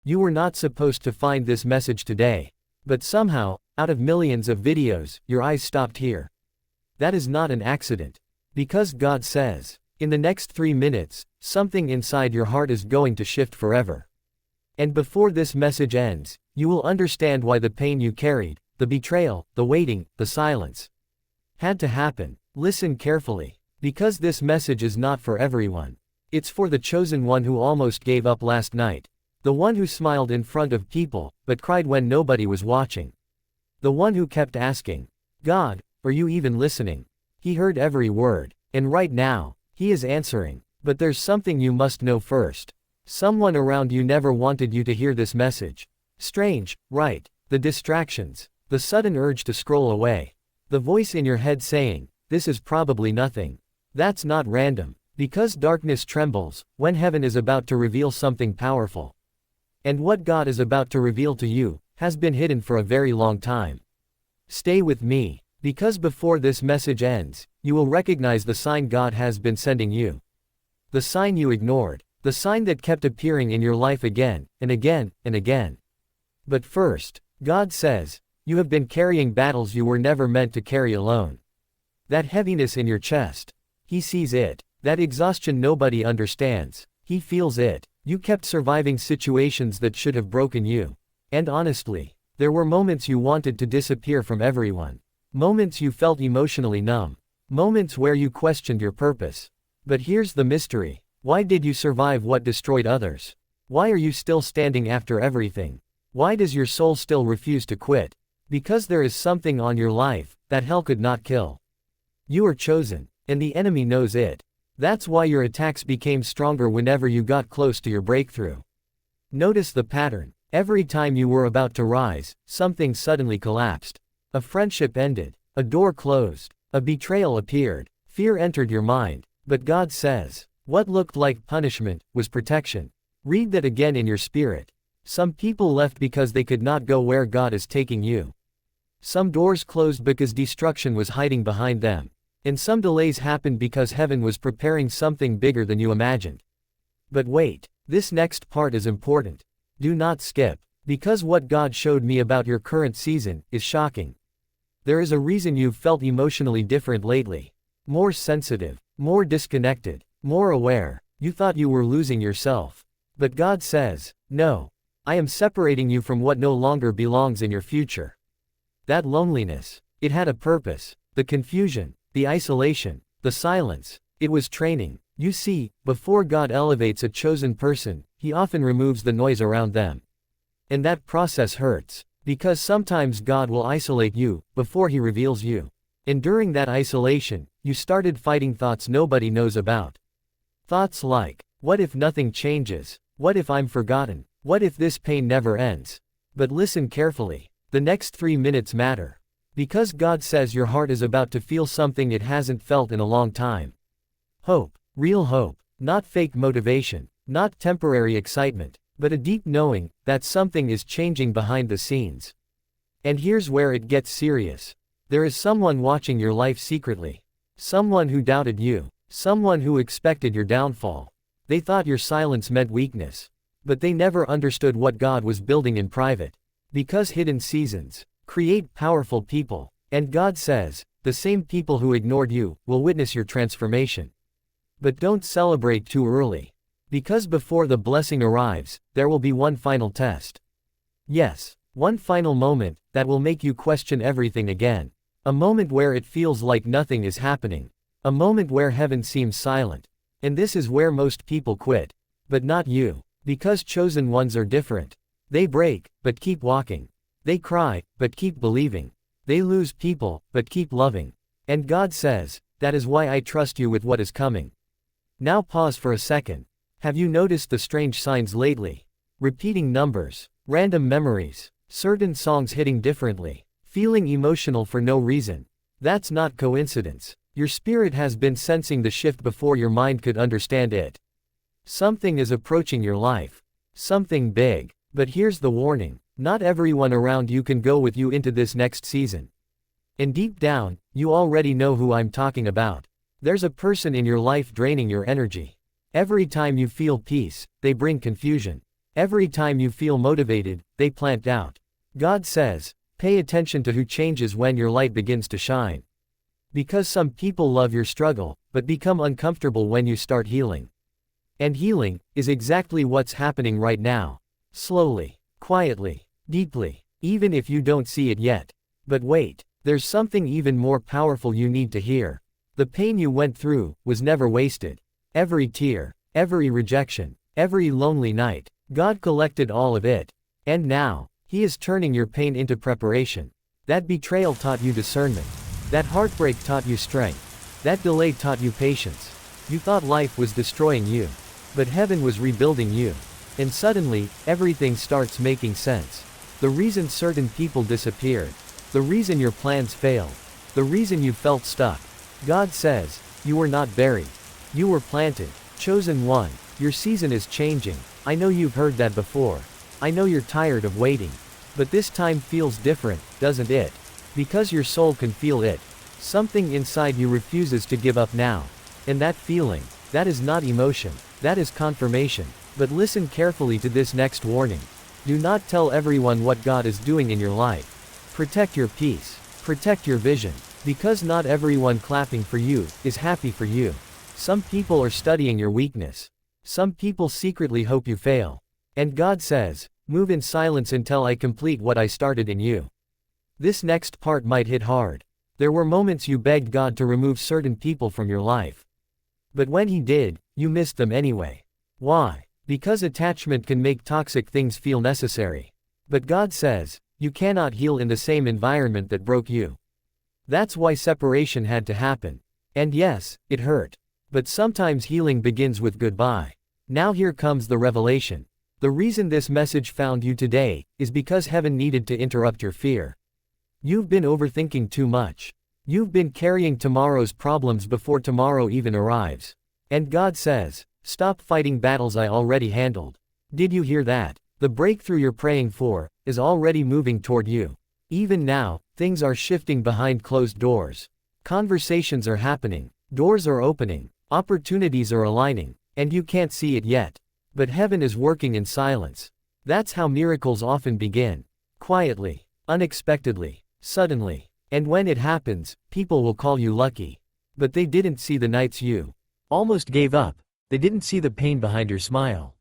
You were not supposed to find this message today. But somehow, out of millions of videos, your eyes stopped here. That is not an accident. Because God says, in the next 3 minutes, something inside your heart is going to shift forever. And before this message ends, you will understand why the pain you carried, the betrayal, the waiting, the silence, had to happen. Listen carefully. Because this message is not for everyone. It's for the chosen one who almost gave up last night. The one who smiled in front of people, but cried when nobody was watching. The one who kept asking, God, are you even listening? He heard every word, and right now, he is answering. But there's something you must know first. Someone around you never wanted you to hear this message. Strange, right? The distractions, the sudden urge to scroll away. The voice in your head saying, this is probably nothing. That's not random, because darkness trembles when heaven is about to reveal something powerful. And what God is about to reveal to you has been hidden for a very long time. Stay with me, because before this message ends, you will recognize the sign God has been sending you. The sign you ignored, the sign that kept appearing in your life again, and again, and again. But first, God says, you have been carrying battles you were never meant to carry alone. That heaviness in your chest, He sees it. That exhaustion nobody understands, He feels it. You kept surviving situations that should have broken you. And honestly, there were moments you wanted to disappear from everyone. Moments you felt emotionally numb. Moments where you questioned your purpose. But here's the mystery. Why did you survive what destroyed others? Why are you still standing after everything? Why does your soul still refuse to quit? Because there is something on your life that hell could not kill. You are chosen, and the enemy knows it. That's why your attacks became stronger whenever you got close to your breakthrough. Notice the pattern. Every time you were about to rise, something suddenly collapsed. A friendship ended. A door closed. A betrayal appeared. Fear entered your mind. But God says, what looked like punishment was protection. Read that again in your spirit. Some people left because they could not go where God is taking you. Some doors closed because destruction was hiding behind them. And some delays happened because heaven was preparing something bigger than you imagined. But wait, this next part is important. Do not skip. Because what God showed me about your current season is shocking. There is a reason you've felt emotionally different lately. More sensitive, more disconnected, more aware. You thought you were losing yourself. But God says, no. I am separating you from what no longer belongs in your future. That loneliness, it had a purpose. The confusion, the isolation, the silence, it was training. You see, before God elevates a chosen person, He often removes the noise around them. And that process hurts, because sometimes God will isolate you before He reveals you. And during that isolation, you started fighting thoughts nobody knows about. Thoughts like, what if nothing changes? What if I'm forgotten? What if this pain never ends? But listen carefully. The next 3 minutes matter. Because God says your heart is about to feel something it hasn't felt in a long time. Hope. Real hope. Not fake motivation. Not temporary excitement. But a deep knowing that something is changing behind the scenes. And here's where it gets serious. There is someone watching your life secretly. Someone who doubted you. Someone who expected your downfall. They thought your silence meant weakness. But they never understood what God was building in private. Because hidden seasons create powerful people. And God says, the same people who ignored you will witness your transformation. But don't celebrate too early. Because before the blessing arrives, there will be one final test. Yes, one final moment that will make you question everything again. A moment where it feels like nothing is happening. A moment where heaven seems silent. And this is where most people quit. But not you. Because chosen ones are different. They break, but keep walking. They cry, but keep believing. They lose people, but keep loving. And God says, that is why I trust you with what is coming. Now pause for a second. Have you noticed the strange signs lately? Repeating numbers, random memories, certain songs hitting differently, feeling emotional for no reason. That's not coincidence. Your spirit has been sensing the shift before your mind could understand it. Something is approaching your life. Something big. But here's the warning. Not everyone around you can go with you into this next season. And deep down, you already know who I'm talking about. There's a person in your life draining your energy. Every time you feel peace, they bring confusion. Every time you feel motivated, they plant doubt. God says, pay attention to who changes when your light begins to shine. Because some people love your struggle, but become uncomfortable when you start healing. And healing is exactly what's happening right now. Slowly, quietly, deeply, even if you don't see it yet. But wait, there's something even more powerful you need to hear. The pain you went through was never wasted. Every tear, every rejection, every lonely night, God collected all of it. And now, He is turning your pain into preparation. That betrayal taught you discernment. That heartbreak taught you strength. That delay taught you patience. You thought life was destroying you. But heaven was rebuilding you. And suddenly, everything starts making sense. The reason certain people disappeared. The reason your plans failed. The reason you felt stuck. God says, you were not buried. You were planted. Chosen one. Your season is changing. I know you've heard that before. I know you're tired of waiting. But this time feels different, doesn't it? Because your soul can feel it. Something inside you refuses to give up now. And that feeling, that is not emotion. That is confirmation. But listen carefully to this next warning. Do not tell everyone what God is doing in your life. Protect your peace. Protect your vision. Because not everyone clapping for you is happy for you. Some people are studying your weakness. Some people secretly hope you fail. And God says, move in silence until I complete what I started in you. This next part might hit hard. There were moments you begged God to remove certain people from your life. But when He did, you missed them anyway. Why? Because attachment can make toxic things feel necessary. But God says, you cannot heal in the same environment that broke you. That's why separation had to happen. And yes, it hurt. But sometimes healing begins with goodbye. Now here comes the revelation. The reason this message found you today is because heaven needed to interrupt your fear. You've been overthinking too much. You've been carrying tomorrow's problems before tomorrow even arrives. And God says, stop fighting battles I already handled. Did you hear that? The breakthrough you're praying for is already moving toward you. Even now, things are shifting behind closed doors. Conversations are happening. Doors are opening. Opportunities are aligning. And you can't see it yet. But heaven is working in silence. That's how miracles often begin. Quietly. Unexpectedly. Suddenly. And when it happens, people will call you lucky. But they didn't see the nights you almost gave up. They didn't see the pain behind your smile.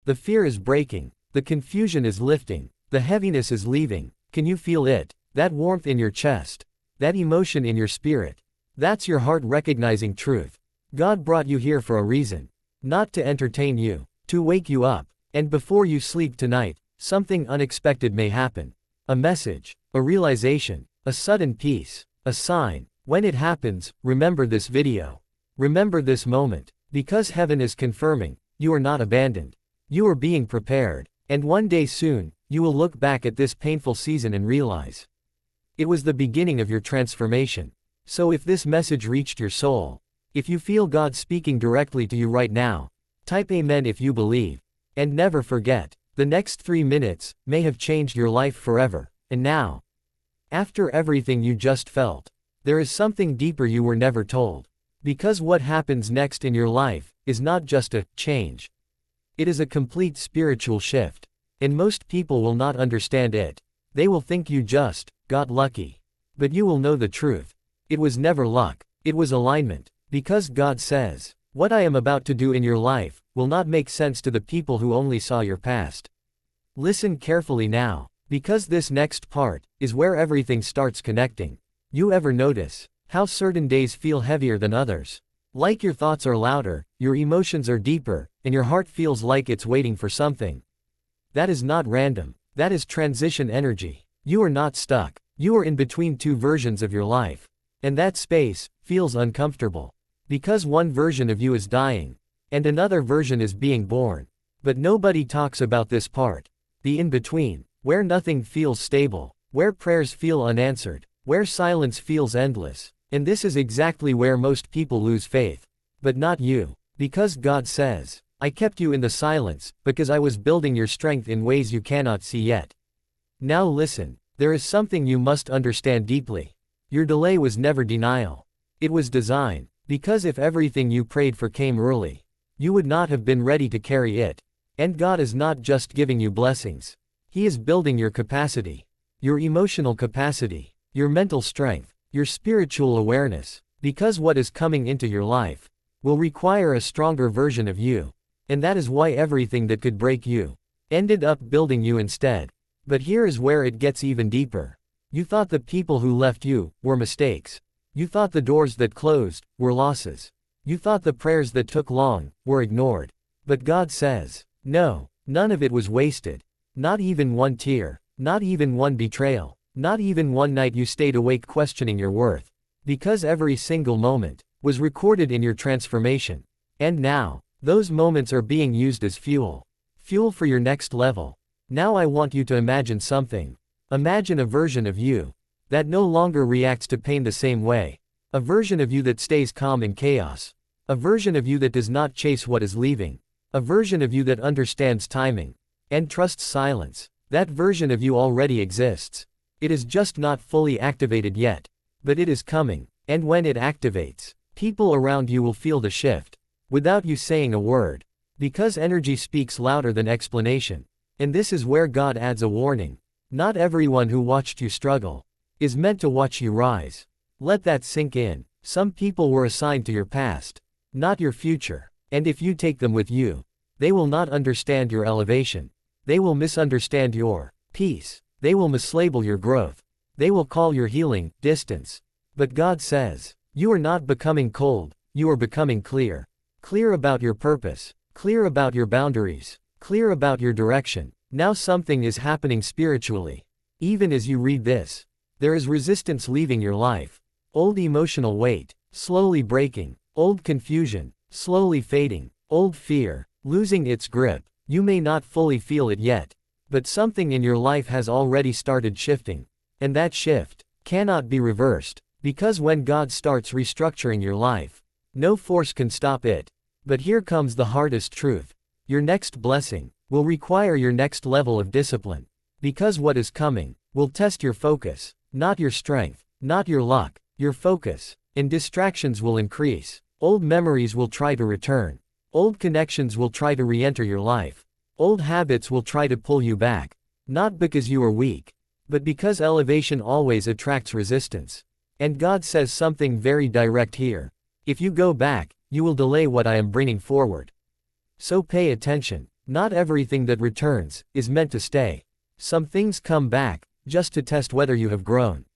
The fear is breaking. The confusion is lifting. The heaviness is leaving. Can you feel it? That warmth in your chest. That emotion in your spirit. That's your heart recognizing truth. God brought you here for a reason. Not to entertain you. To wake you up. And before you sleep tonight, something unexpected may happen. A message. A realization. A sudden peace. A sign. When it happens, remember this video. Remember this moment. Because heaven is confirming, you are not abandoned. You are being prepared. And one day soon, you will look back at this painful season and realize it was the beginning of your transformation. So if this message reached your soul, if you feel God speaking directly to you right now, type Amen if you believe. And never forget, the next 3 minutes may have changed your life forever. And now, after everything you just felt, there is something deeper you were never told. Because what happens next in your life is not just a change. It is a complete spiritual shift. And most people will not understand it. They will think you just got lucky. But you will know the truth. It was never luck. It was alignment. Because God says, what I am about to do in your life will not make sense to the people who only saw your past. Listen carefully now. Because this next part is where everything starts connecting. You ever notice how certain days feel heavier than others? Like your thoughts are louder, your emotions are deeper, and your heart feels like it's waiting for something. That is not random. That is transition energy. You are not stuck. You are in between two versions of your life. And that space feels uncomfortable. Because one version of you is dying, and another version is being born. But nobody talks about this part. The in-between. Where nothing feels stable, where prayers feel unanswered, where silence feels endless. And this is exactly where most people lose faith. But not you. Because God says, I kept you in the silence, because I was building your strength in ways you cannot see yet. Now listen, there is something you must understand deeply. Your delay was never denial. It was design. Because if everything you prayed for came early, you would not have been ready to carry it. And God is not just giving you blessings. He is building your capacity. Your emotional capacity. Your mental strength. Your spiritual awareness. Because what is coming into your life will require a stronger version of you. And that is why everything that could break you ended up building you instead. But here is where it gets even deeper. You thought the people who left you were mistakes. You thought the doors that closed were losses. You thought the prayers that took long were ignored. But God says, no, none of it was wasted. Not even one tear. Not even one betrayal. Not even one night you stayed awake questioning your worth. Because every single moment was recorded in your transformation. And now, those moments are being used as fuel. Fuel for your next level. Now I want you to imagine something. Imagine a version of you that no longer reacts to pain the same way. A version of you that stays calm in chaos. A version of you that does not chase what is leaving. A version of you that understands timing and trusts silence. That version of you already exists. It is just not fully activated yet. But it is coming. And when it activates, people around you will feel the shift without you saying a word. Because energy speaks louder than explanation. And this is where God adds a warning. Not everyone who watched you struggle is meant to watch you rise. Let that sink in. Some people were assigned to your past, not your future. And if you take them with you, they will not understand your elevation. They will misunderstand your peace. They will mislabel your growth. They will call your healing distance. But God says, you are not becoming cold, you are becoming clear. Clear about your purpose. Clear about your boundaries. Clear about your direction. Now something is happening spiritually. Even as you read this, there is resistance leaving your life. Old emotional weight, slowly breaking. Old confusion, slowly fading. Old fear, losing its grip. You may not fully feel it yet, but something in your life has already started shifting. And that shift cannot be reversed, because when God starts restructuring your life, no force can stop it. But here comes the hardest truth. Your next blessing will require your next level of discipline. Because what is coming will test your focus, not your strength, not your luck, your focus. And distractions will increase. Old memories will try to return. Old connections will try to re-enter your life. Old habits will try to pull you back. Not because you are weak, but because elevation always attracts resistance. And God says something very direct here. If you go back, you will delay what I am bringing forward. So pay attention. Not everything that returns is meant to stay. Some things come back just to test whether you have grown.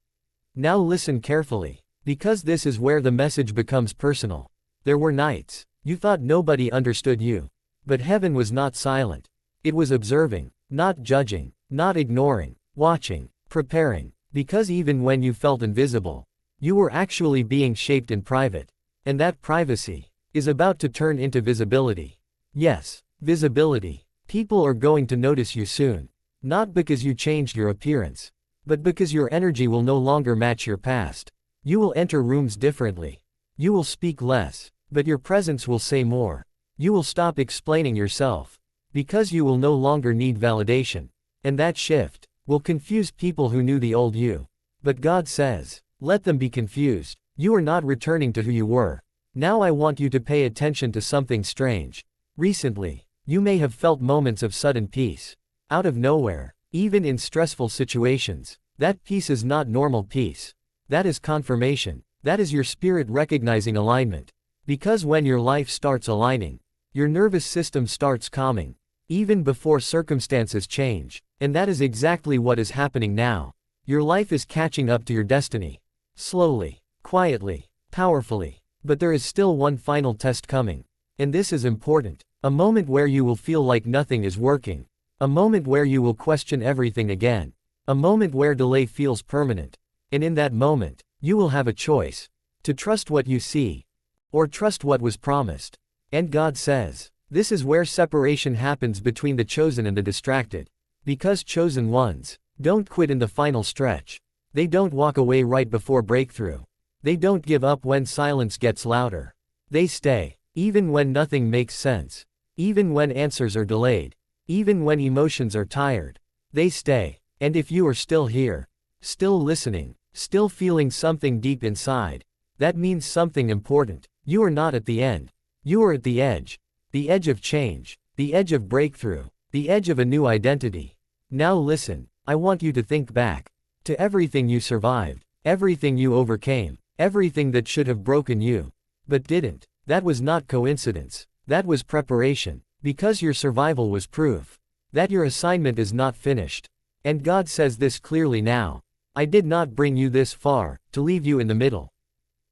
Now listen carefully, because this is where the message becomes personal. There were nights you thought nobody understood you. But heaven was not silent. It was observing, not judging, not ignoring, watching, preparing. Because even when you felt invisible, you were actually being shaped in private. And that privacy is about to turn into visibility. Yes, visibility. People are going to notice you soon. Not because you changed your appearance, but because your energy will no longer match your past. You will enter rooms differently. You will speak less, but your presence will say more. You will stop explaining yourself, because you will no longer need validation. And that shift will confuse people who knew the old you. But God says, let them be confused. You are not returning to who you were. Now I want you to pay attention to something strange. Recently, you may have felt moments of sudden peace. Out of nowhere, even in stressful situations. That peace is not normal peace. That is confirmation. That is your spirit recognizing alignment. Because when your life starts aligning, your nervous system starts calming, even before circumstances change. And that is exactly what is happening now. Your life is catching up to your destiny. Slowly, quietly, powerfully. But there is still one final test coming. And this is important. A moment where you will feel like nothing is working. A moment where you will question everything again. A moment where delay feels permanent. And in that moment, you will have a choice. To trust what you see, or trust what was promised. And God says, this is where separation happens between the chosen and the distracted. Because chosen ones don't quit in the final stretch. They don't walk away right before breakthrough. They don't give up when silence gets louder. They stay, even when nothing makes sense. Even when answers are delayed. Even when emotions are tired. They stay. And if you are still here, still listening, still feeling something deep inside, that means something important. You are not at the end. You are at the edge of change. the edge of breakthrough, the edge of a new identity. Now listen, I want you to think back to everything you survived, everything you overcame, everything that should have broken you, but didn't. That was not coincidence. That was preparation, because your survival was proof that your assignment is not finished. And God says this clearly now. I did not bring you this far to leave you in the middle.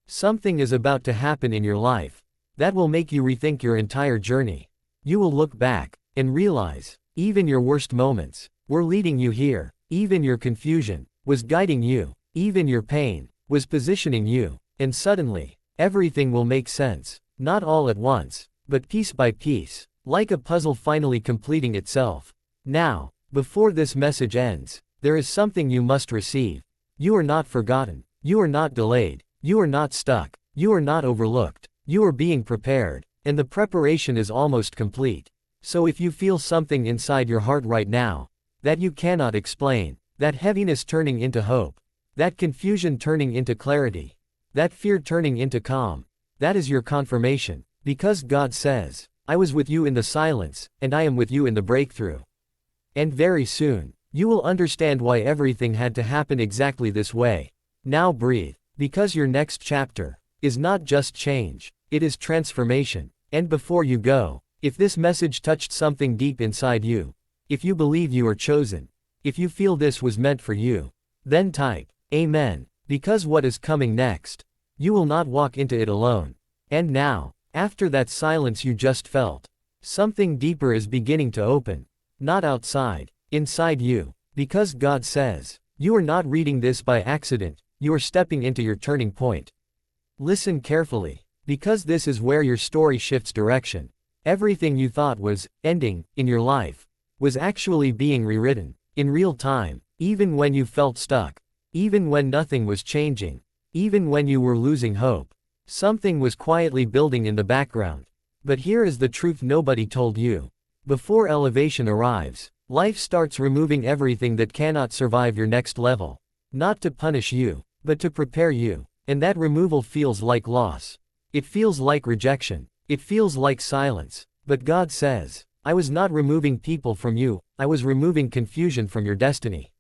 Something is about to happen in your life that will make you rethink your entire journey. You will look back and realize, even your worst moments were leading you here. Even your confusion was guiding you. Even your pain was positioning you. And suddenly, everything will make sense. Not all at once, but piece by piece, like a puzzle finally completing itself. Now, before this message ends, there is something you must receive. You are not forgotten. You are not delayed. You are not stuck. You are not overlooked. You are being prepared, and the preparation is almost complete. So if you feel something inside your heart right now that you cannot explain, that heaviness turning into hope, that confusion turning into clarity, that fear turning into calm, that is your confirmation, because God says, I was with you in the silence, and I am with you in the breakthrough. And very soon, you will understand why everything had to happen exactly this way. Now breathe, because your next chapter is not just change, it is transformation. And before you go, if this message touched something deep inside you, if you believe you are chosen, if you feel this was meant for you, then type, Amen, because what is coming next, you will not walk into it alone. And now, after that silence you just felt, something deeper is beginning to open. Not outside, inside you, because God says, you are not reading this by accident, you are stepping into your turning point. Listen carefully, because this is where your story shifts direction. Everything you thought was ending in your life was actually being rewritten in real time, even when you felt stuck, even when nothing was changing, even when you were losing hope. Something was quietly building in the background. But here is the truth nobody told you. Before elevation arrives, life starts removing everything that cannot survive your next level. Not to punish you, but to prepare you. And that removal feels like loss. It feels like rejection. It feels like silence. But God says, I was not removing people from you, I was removing confusion from your destiny.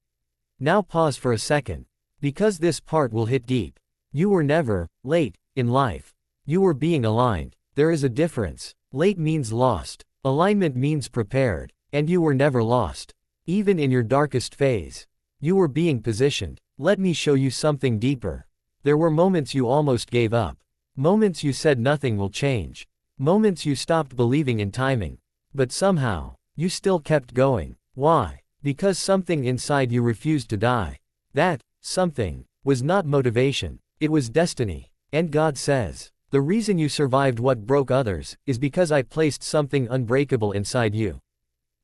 Now pause for a second, because this part will hit deep. You were never late in life. You were being aligned. There is a difference. Late means lost. Alignment means prepared. And you were never lost. Even in your darkest phase, you were being positioned. Let me show you something deeper. There were moments you almost gave up. Moments you said nothing will change. Moments you stopped believing in timing. But somehow, you still kept going. Why? Because something inside you refused to die. That something was not motivation. It was destiny. And God says, the reason you survived what broke others is because I placed something unbreakable inside you.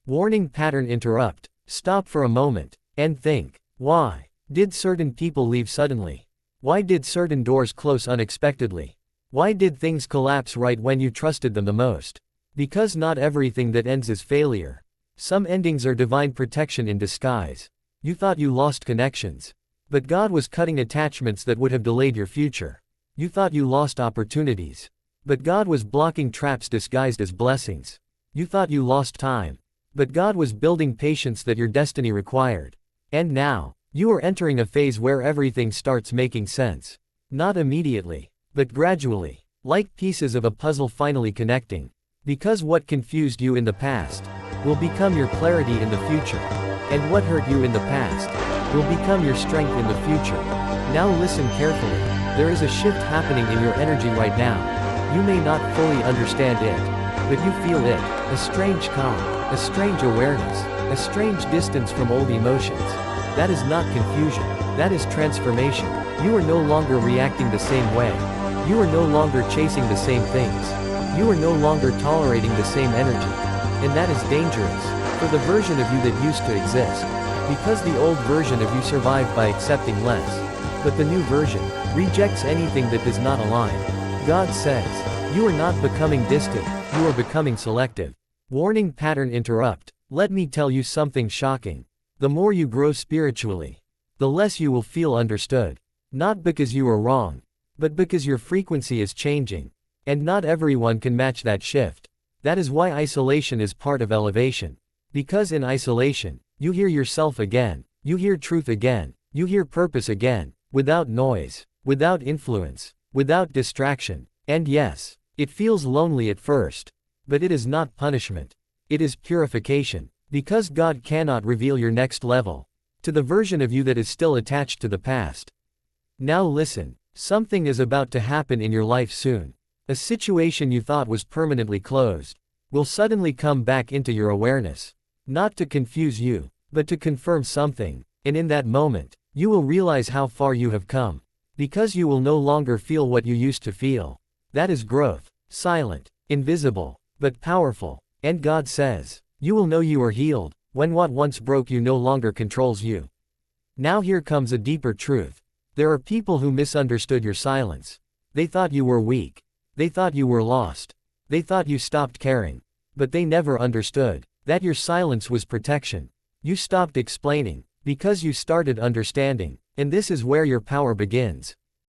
Warning pattern interrupt. Stop for a moment and think, why did certain people leave suddenly? Why did certain doors close unexpectedly? Why did things collapse right when you trusted them the most? Because not everything that ends is failure. Some endings are divine protection in disguise. You thought you lost connections, but God was cutting attachments that would have delayed your future. You thought you lost opportunities, but God was blocking traps disguised as blessings. You thought you lost time, but God was building patience that your destiny required. And now, you are entering a phase where everything starts making sense. Not immediately, but gradually, like pieces of a puzzle finally connecting. Because what confused you in the past will become your clarity in the future. And what hurt you in the past will become your strength in the future. Now listen carefully. There is a shift happening in your energy right now. You may not fully understand it, but you feel it. A strange calm, a strange awareness, a strange distance from old emotions. That is not confusion. That is transformation. You are no longer reacting the same way. You are no longer chasing the same things. You are no longer tolerating the same energy. And that is dangerous for the version of you that used to exist. Because the old version of you survived by accepting less. But the new version rejects anything that does not align. God says, you are not becoming distant, you are becoming selective. Warning pattern interrupt. Let me tell you something shocking. The more you grow spiritually, the less you will feel understood. Not because you are wrong, but because your frequency is changing. And not everyone can match that shift. That is why isolation is part of elevation. Because in isolation, you hear yourself again, you hear truth again, you hear purpose again, without noise, without influence, without distraction. And yes, it feels lonely at first. But it is not punishment. It is purification. Because God cannot reveal your next level to the version of you that is still attached to the past. Now listen, something is about to happen in your life soon. A situation you thought was permanently closed will suddenly come back into your awareness. Not to confuse you, but to confirm something. And in that moment, you will realize how far you have come. Because you will no longer feel what you used to feel. That is growth. Silent, invisible, but powerful. And God says, you will know you are healed, when what once broke you no longer controls you. Now here comes a deeper truth. There are people who misunderstood your silence. They thought you were weak. They thought you were lost. They thought you stopped caring. But they never understood that your silence was protection. You stopped explaining, because you started understanding. And this is where your power begins.